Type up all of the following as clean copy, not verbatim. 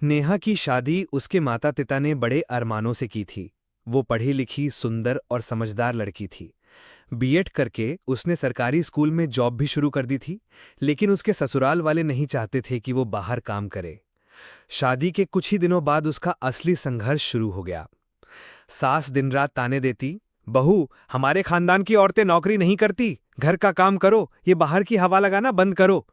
नेहा की शादी उसके माता पिता ने बड़े अरमानों से की थी। वो पढ़ी लिखी, सुंदर और समझदार लड़की थी। बीएड करके उसने सरकारी स्कूल में जॉब भी शुरू कर दी थी, लेकिन उसके ससुराल वाले नहीं चाहते थे कि वो बाहर काम करे। शादी के कुछ ही दिनों बाद उसका असली संघर्ष शुरू हो गया। सास दिन रात ताने देती, बहू, हमारे खानदान की औरतें नौकरी नहीं करती, घर का काम करो, ये बाहर की हवा लगाना बंद करो।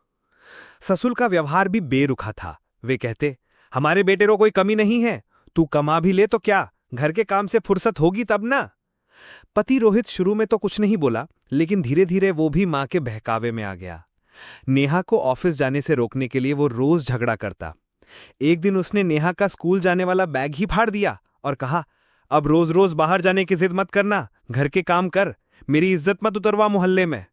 ससुर का व्यवहार भी बेरुखा था। वे कहते, हमारे बेटे को कोई कमी नहीं है, तू कमा भी ले तो क्या, घर के काम से फुर्सत होगी तब ना। पति रोहित शुरू में तो कुछ नहीं बोला, लेकिन धीरे धीरे वो भी मां के बहकावे में आ गया। नेहा को ऑफिस जाने से रोकने के लिए वो रोज झगड़ा करता। एक दिन उसने नेहा का स्कूल जाने वाला बैग ही फाड़ दिया और कहा, अब रोज रोज बाहर जाने की जिद मत करना, घर के काम कर, मेरी इज्जत मत उतरवा मोहल्ले में।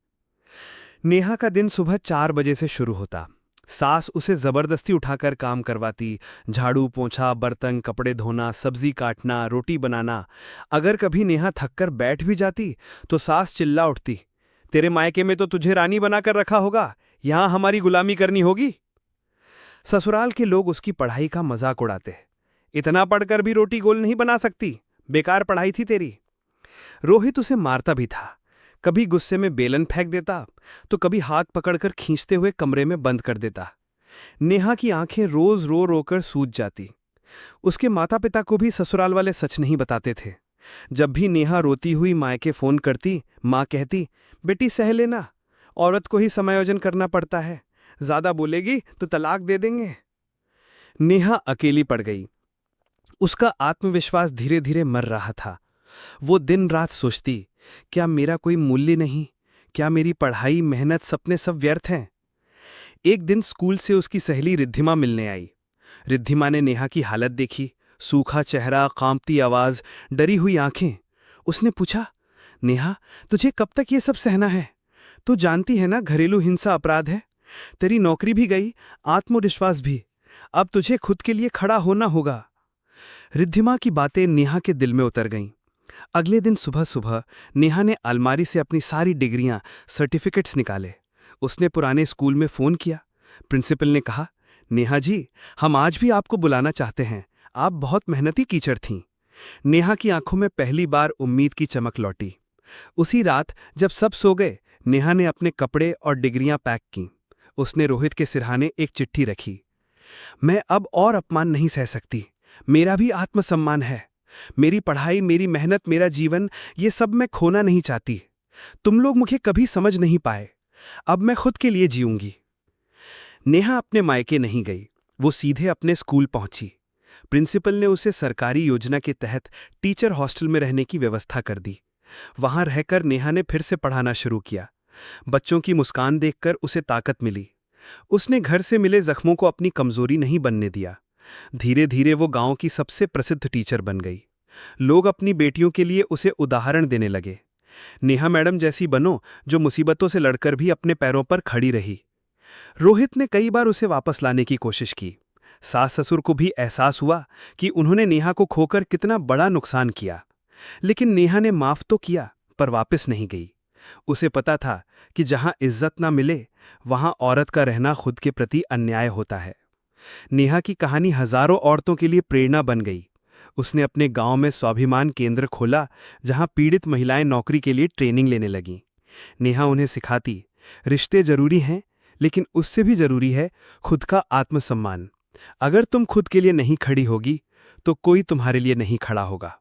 नेहा का दिन सुबह 4 बजे से शुरू होता। सास उसे जबरदस्ती उठाकर काम करवाती, झाड़ू पोंछा, बर्तन, कपड़े धोना, सब्जी काटना, रोटी बनाना। अगर कभी नेहा थककर बैठ भी जाती तो सास चिल्ला उठती, तेरे मायके में तो तुझे रानी बनाकर रखा होगा, यहां हमारी गुलामी करनी होगी। ससुराल के लोग उसकी पढ़ाई का मजाक उड़ाते, इतना पढ़कर भी रोटी गोल नहीं बना सकती, बेकार पढ़ाई थी तेरी। रोहित उसे मारता भी था। कभी गुस्से में बेलन फेंक देता तो कभी हाथ पकड़कर खींचते हुए कमरे में बंद कर देता। नेहा की आंखें रोज रो रोकर सूज जाती। उसके माता पिता को भी ससुराल वाले सच नहीं बताते थे। जब भी नेहा रोती हुई मायके फोन करती, मां कहती, बेटी सह लेना, औरत को ही समायोजन करना पड़ता है, ज्यादा बोलेगी तो तलाक दे देंगे। नेहा अकेली पड़ गई। उसका आत्मविश्वास धीरे धीरे मर रहा था। वो दिन रात सोचती, क्या मेरा कोई मूल्य नहीं, क्या मेरी पढ़ाई, मेहनत, सपने सब व्यर्थ हैं। एक दिन स्कूल से उसकी सहेली रिद्धिमा मिलने आई। रिद्धिमा ने नेहा की हालत देखी, सूखा चेहरा, कांपती आवाज, डरी हुई आंखें। उसने पूछा, नेहा, तुझे कब तक ये सब सहना है? तू जानती है ना, घरेलू हिंसा अपराध है। तेरी नौकरी भी गई, आत्मविश्वास भी। अब तुझे खुद के लिए खड़ा होना होगा। रिद्धिमा की बातें नेहा के दिल में उतर गईं। अगले दिन सुबह सुबह नेहा ने अलमारी से अपनी सारी डिग्रियां, सर्टिफिकेट्स निकाले। उसने पुराने स्कूल में फोन किया। प्रिंसिपल ने कहा, नेहा जी, हम आज भी आपको बुलाना चाहते हैं, आप बहुत मेहनती टीचर थीं। नेहा की आंखों में पहली बार उम्मीद की चमक लौटी। उसी रात जब सब सो गए, नेहा ने अपने कपड़े और डिग्रियां पैक की। उसने रोहित के सिरहाने एक चिट्ठी रखी, मैं अब और अपमान नहीं सह सकती, मेरा भी आत्मसम्मान है। मेरी पढ़ाई, मेरी मेहनत, मेरा जीवन, ये सब मैं खोना नहीं चाहती। तुम लोग मुझे कभी समझ नहीं पाए। अब मैं खुद के लिए जीऊंगी। नेहा अपने मायके नहीं गई, वो सीधे अपने स्कूल पहुंची। प्रिंसिपल ने उसे सरकारी योजना के तहत टीचर हॉस्टल में रहने की व्यवस्था कर दी। वहां रहकर नेहा ने फिर से पढ़ाना शुरू किया। बच्चों की मुस्कान देखकर उसे ताकत मिली। उसने घर से मिले जख्मों को अपनी कमजोरी नहीं बनने दिया। धीरे धीरे वो गांव की सबसे प्रसिद्ध टीचर बन गई। लोग अपनी बेटियों के लिए उसे उदाहरण देने लगे। नेहा मैडम जैसी बनो, जो मुसीबतों से लड़कर भी अपने पैरों पर खड़ी रही। रोहित ने कई बार उसे वापस लाने की कोशिश की। सास ससुर को भी एहसास हुआ कि उन्होंने नेहा को खोकर कितना बड़ा नुकसान किया। लेकिन नेहा ने माफ तो किया, पर वापस नहीं गई। उसे पता था कि जहां इज्जत ना मिले, वहां औरत का रहना खुद के प्रति अन्याय होता है। नेहा की कहानी हजारों औरतों के लिए प्रेरणा बन गई। उसने अपने गांव में स्वाभिमान केंद्र खोला, जहां पीड़ित महिलाएं नौकरी के लिए ट्रेनिंग लेने लगीं। नेहा उन्हें सिखाती, रिश्ते जरूरी हैं, लेकिन उससे भी जरूरी है खुद का आत्मसम्मान। अगर तुम खुद के लिए नहीं खड़ी होगी, तो कोई तुम्हारे लिए नहीं खड़ा होगा।